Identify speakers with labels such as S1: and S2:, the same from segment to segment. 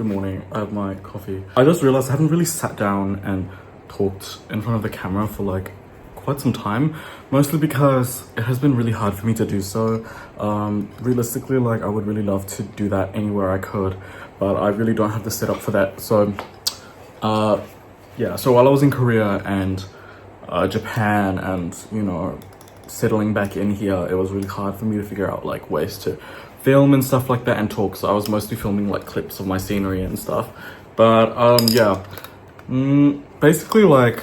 S1: Good morning. I have my coffee. I just realized I haven't really sat down and talked in front of the camera for like quite some time, mostly because it has been really hard for me to do so. Realistically, like I would really love to do that anywhere I could, but I really don't have the setup for that. So yeah, so while I was in Korea and Japan and, you know, settling back in here, it was really hard for me to figure out like ways to film and stuff like that and talk. So I was mostly filming like clips of my scenery and stuff. But yeah, basically like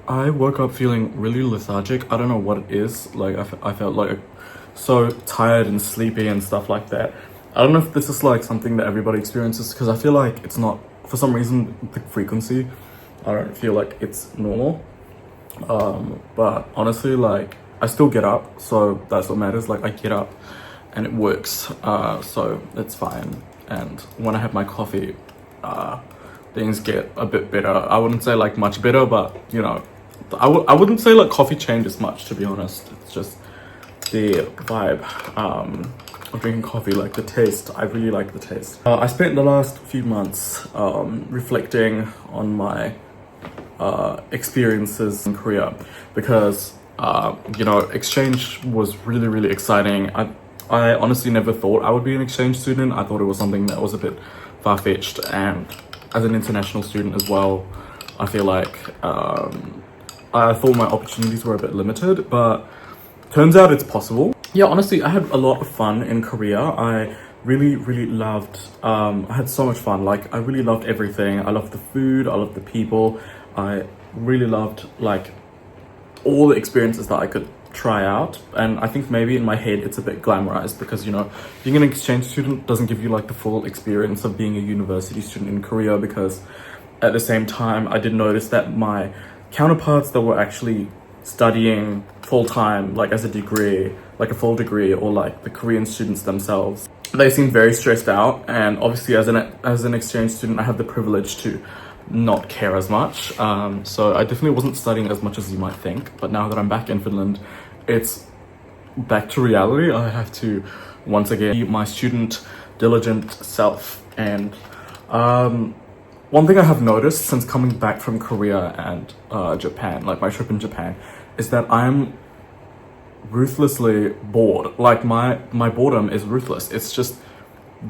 S1: I woke up feeling really lethargic. I don't know what it is. Like I felt like so tired and sleepy and stuff like that. I don't know if this is like something that everybody experiences, because I feel like it's not, for some reason, the frequency, I don't feel like it's normal. But honestly, like I still get up, so that's what matters. Like I get up and it works, so it's fine. And when I have my coffee, things get a bit better. I wouldn't say like much better, but you know, I wouldn't say like coffee changes much, to be honest. It's just the vibe of drinking coffee, like the taste. I really like the taste. I spent the last few months reflecting on my experiences in Korea, because you know, exchange was really exciting. I honestly never thought I would be an exchange student. I thought it was something that was a bit far-fetched, and as an international student as well, I feel like I thought my opportunities were a bit limited, but turns out it's possible. Yeah, honestly, I had a lot of fun in Korea. I really loved, I had so much fun. Like I really loved everything. I loved the food, I loved the people. I really loved like all the experiences that I could try out. And I think maybe in my head it's a bit glamorized, because you know, being an exchange student doesn't give you like the full experience of being a university student in Korea, because at the same time I did notice that my counterparts that were actually studying full-time, like as a degree, like a full degree, or like the Korean students themselves, they seem very stressed out. And obviously as an exchange student, I have the privilege to not care as much, so I definitely wasn't studying as much as you might think. But now that I'm back in Finland, it's back to reality. I have to once again be my student diligent self. And one thing I have noticed since coming back from Korea and Japan, like my trip in Japan, is that I'm ruthlessly bored. Like my boredom is ruthless. It's just,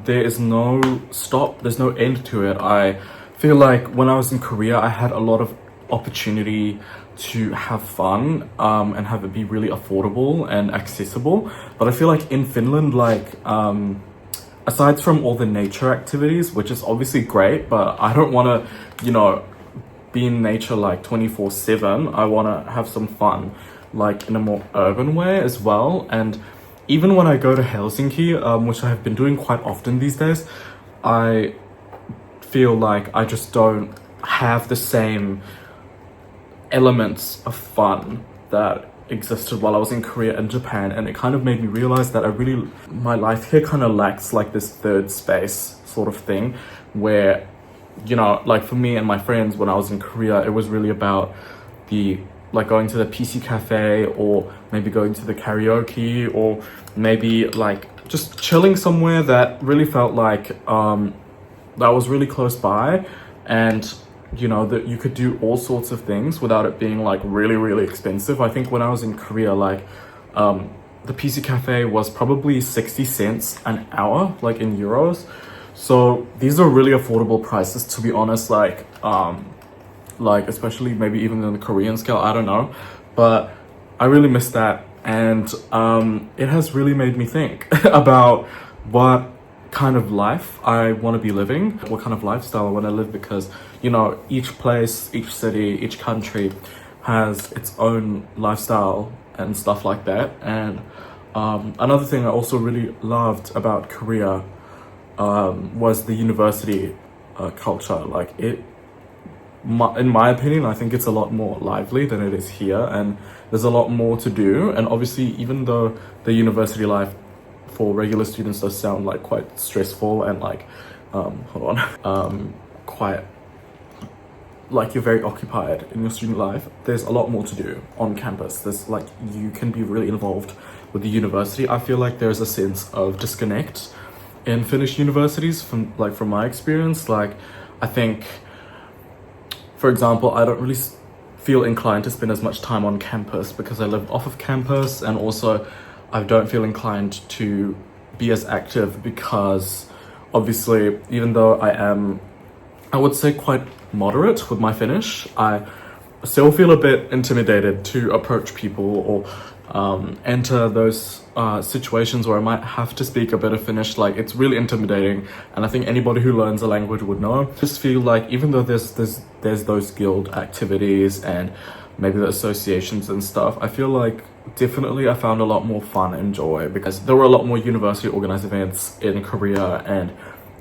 S1: there is no stop, there's no end to it. I feel like when I was in Korea, I had a lot of opportunity to have fun and have it be really affordable and accessible. But I feel like in Finland, like aside from all the nature activities, which is obviously great, but I don't want to, you know, be in nature like 24/7. I want to have some fun, like in a more urban way as well. And even when I go to Helsinki, which I have been doing quite often these days, I feel like I just don't have the same elements of fun that existed while I was in Korea and Japan. And it kind of made me realize that my life here kind of lacks like this third space sort of thing, where, you know, like for me and my friends when I was in Korea, it was really about like going to the PC cafe, or maybe going to the karaoke, or maybe like just chilling somewhere that really felt like that was really close by, and you know, that you could do all sorts of things without it being like really expensive. I think when I was in Korea, like the PC cafe was probably 60 cents an hour, like in euros. So these are really affordable prices, to be honest. Like especially maybe even in the Korean scale, I don't know, but I really miss that. And it has really made me think about what kind of life I want to be living, what kind of lifestyle I want to live, because you know, each place, each city, each country has its own lifestyle and stuff like that. And another thing I also really loved about Korea was the university culture. Like in my opinion, I think it's a lot more lively than it is here, and there's a lot more to do. And obviously, even though the university life for regular students does sound like quite stressful and like quite like you're very occupied in your student life, there's a lot more to do on campus. There's like, you can be really involved with the university. I feel like there's a sense of disconnect in Finnish universities from my experience. Like, I think, for example, I don't really feel inclined to spend as much time on campus because I live off of campus, and also I don't feel inclined to be as active because obviously, even though I am, I would say, quite moderate with my Finnish, I still feel a bit intimidated to approach people or enter those situations where I might have to speak a bit of Finnish. Like, it's really intimidating, and I think anybody who learns a language would know. I just feel like even though there's those guild activities and maybe the associations and stuff, I feel like definitely I found a lot more fun and joy because there were a lot more university organized events in Korea, and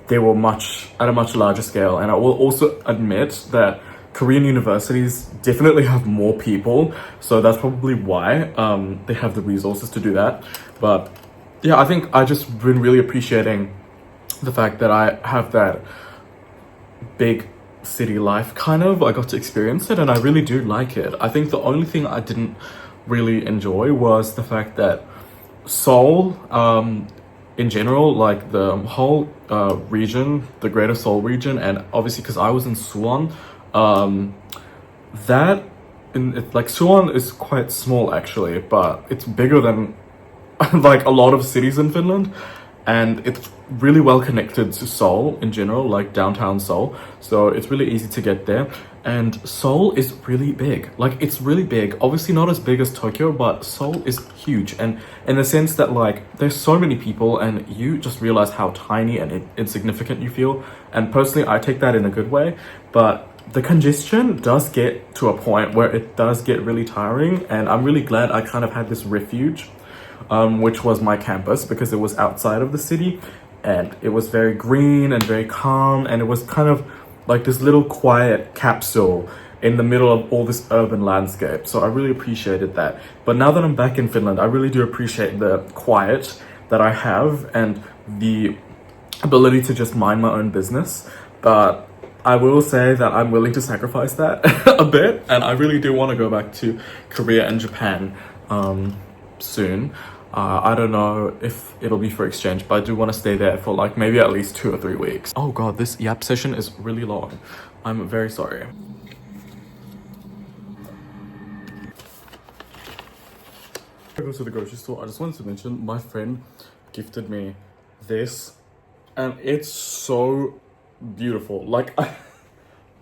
S1: they were at a much larger scale. And I will also admit that Korean universities definitely have more people, so that's probably why they have the resources to do that. But yeah, I think I just been really appreciating the fact that I have that big city life kind of. I got to experience it and I really do like it. I think the only thing I didn't really enjoy was the fact that Seoul, in general, like the whole region, the Greater Seoul region, and obviously because I was in Suwon, like Suwon is quite small actually, but it's bigger than like a lot of cities in Finland, and it's really well connected to Seoul in general, like downtown Seoul, so it's really easy to get there. And Seoul is really big. Like, it's really big, obviously not as big as Tokyo, but Seoul is huge, and in the sense that like there's so many people and you just realize how tiny and insignificant you feel. And personally, I take that in a good way, but the congestion does get to a point where it does get really tiring, and I'm really glad I kind of had this refuge, which was my campus, because it was outside of the city and it was very green and very calm, and it was kind of like this little quiet capsule in the middle of all this urban landscape. So I really appreciated that. But now that I'm back in Finland, I really do appreciate the quiet that I have and the ability to just mind my own business. But I will say that I'm willing to sacrifice that a bit, and I really do want to go back to Korea and Japan soon. I don't know if it'll be for exchange, but I do want to stay there for like maybe at least 2 or 3 weeks. Oh god, this yap session is really long. I'm very sorry. I go to the grocery store. I just wanted to mention my friend gifted me this, and it's so beautiful. Like,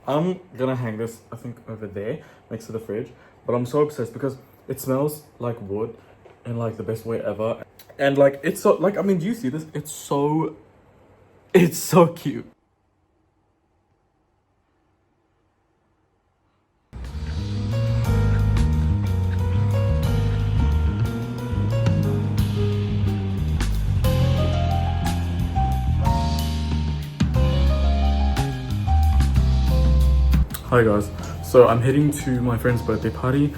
S1: I'm gonna hang this, I think, over there next to the fridge, but I'm so obsessed because it smells like wood in like the best way ever, and like it's so, like, I mean, do you see this? It's so cute. Hi guys, so I'm heading to my friend's birthday party.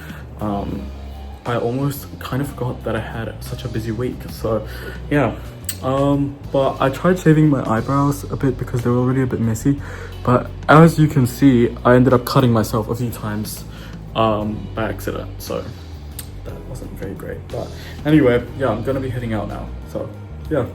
S1: I almost kind of forgot that I had such a busy week, so yeah. But I tried shaving my eyebrows a bit because they were already a bit messy, but as you can see, I ended up cutting myself a few times by accident, so that wasn't very great. But anyway, yeah, I'm gonna be heading out now, so yeah.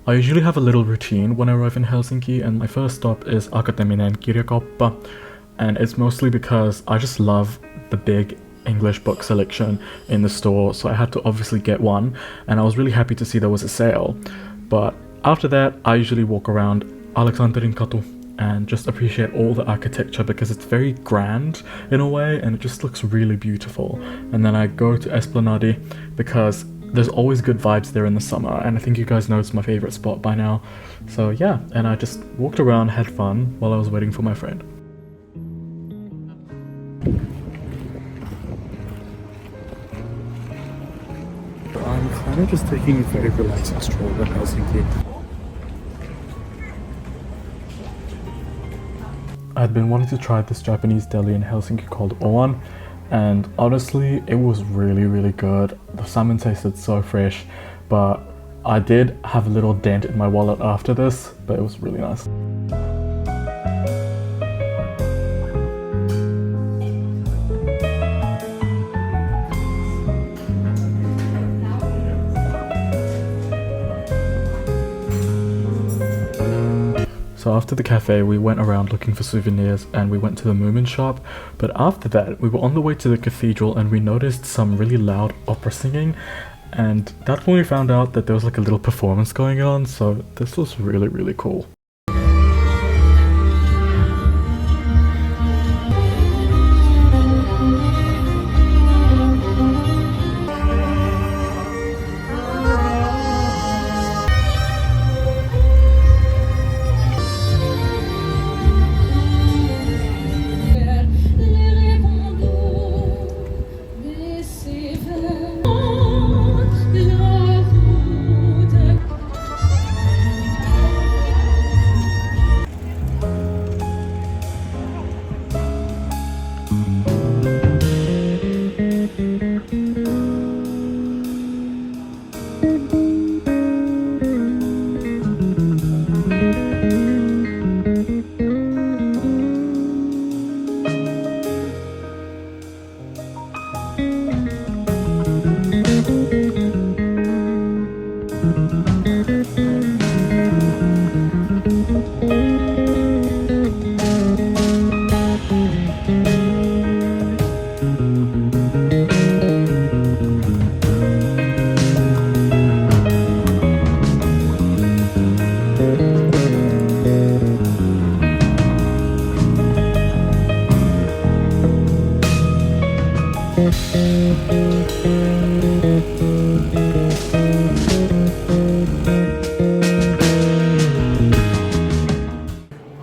S1: I usually have a little routine when I arrive in Helsinki, and my first stop is Akateeminen Kirjakauppa, and it's mostly because I just love the big English book selection in the store, so I had to obviously get one, and I was really happy to see there was a sale. But after that, I usually walk around Aleksanterin katu and just appreciate all the architecture because it's very grand in a way, and it just looks really beautiful. And then I go to Esplanadi because there's always good vibes there in the summer, and I think you guys know it's my favorite spot by now. So yeah, and I just walked around, had fun while I was waiting for my friend. I'm kind
S2: we're just taking a very relaxing stroll in Helsinki. I'd been wanting to try this Japanese deli in Helsinki called Oan, and honestly, it was really good. The salmon tasted so fresh, but I did have a little dent in my wallet after this, but it was really nice. So after the cafe, we went around looking for souvenirs and we went to the Moomin shop. But after that, we were on the way to the cathedral and we noticed some really loud opera singing. And that's when we found out that there was like a little performance going on. So this was really cool.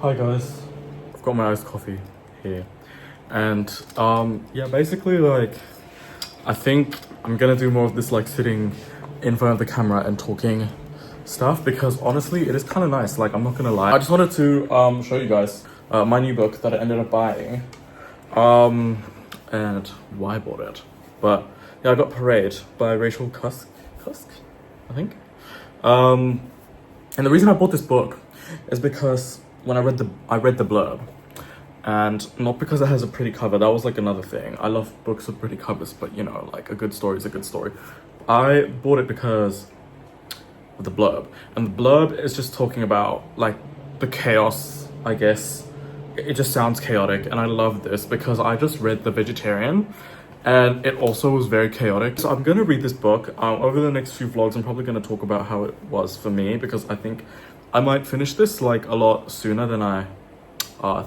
S2: Hi guys, I've got my iced coffee here, and yeah, basically like I think I'm gonna do more of this like sitting in front of the camera and talking stuff, because honestly it is kind of nice. Like, I'm not gonna lie, I just wanted to show you guys my new book that I ended up buying, and why I bought it. But yeah, I got Parade by Rachel Cusk, I think. And the reason I bought this book is because when I read the blurb, and not because it has a pretty cover. That was like another thing. I love books with pretty covers, but you know, like a good story is a good story. I bought it because of the blurb, and the blurb is just talking about like the chaos, I guess. It just sounds chaotic, and I love this because I just read The Vegetarian, and it also was very chaotic. So I'm gonna read this book. Over the next few vlogs, I'm probably gonna talk about how it was for me, because I think I might finish this like a lot sooner than I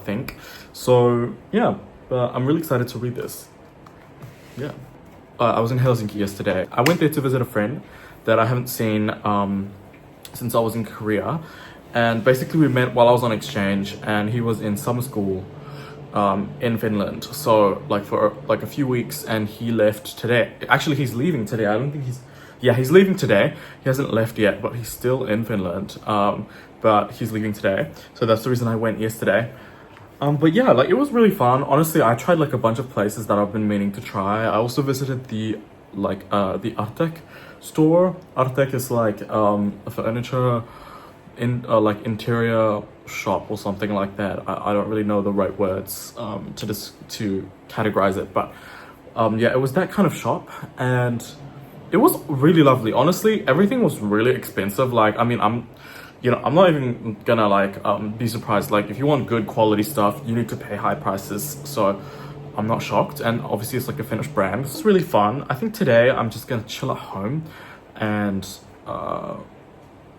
S2: think. So yeah, but I'm really excited to read this. Yeah. I was in Helsinki yesterday. I went there to visit a friend that I haven't seen since I was in Korea. And basically we met while I was on exchange, and he was in summer school in Finland. So like for like a few weeks, and he left today. Actually, he's leaving today. I don't think he's leaving today. He hasn't left yet, but he's still in Finland. But he's leaving today. So that's the reason I went yesterday. But yeah, like it was really fun. Honestly, I tried like a bunch of places that I've been meaning to try. I also visited the Artek store. Artek is like a furniture in like interior shop or something like that. I don't really know the right words to categorize it, but yeah, it was that kind of shop, and it was really lovely. Honestly, everything was really expensive. Like, I mean, I'm not even gonna like be surprised. Like, if you want good quality stuff, you need to pay high prices. So I'm not shocked, and obviously it's like a Finnish brand. It's really fun. I think today I'm just gonna chill at home and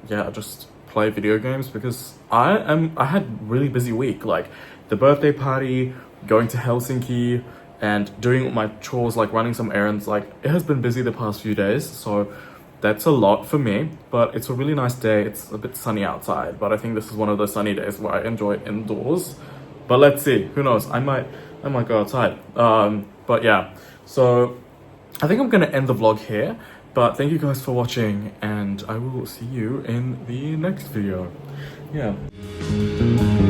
S2: yeah, just play video games, because I had really busy week, like the birthday party, going to Helsinki, and doing my chores, like running some errands. Like, it has been busy the past few days, so that's a lot for me. But it's a really nice day. It's a bit sunny outside, but I think this is one of those sunny days where I enjoy indoors. But let's see, who knows, I might go outside. But yeah, so I think I'm gonna end the vlog here, but thank you guys for watching, and I will see you in the next video. Yeah.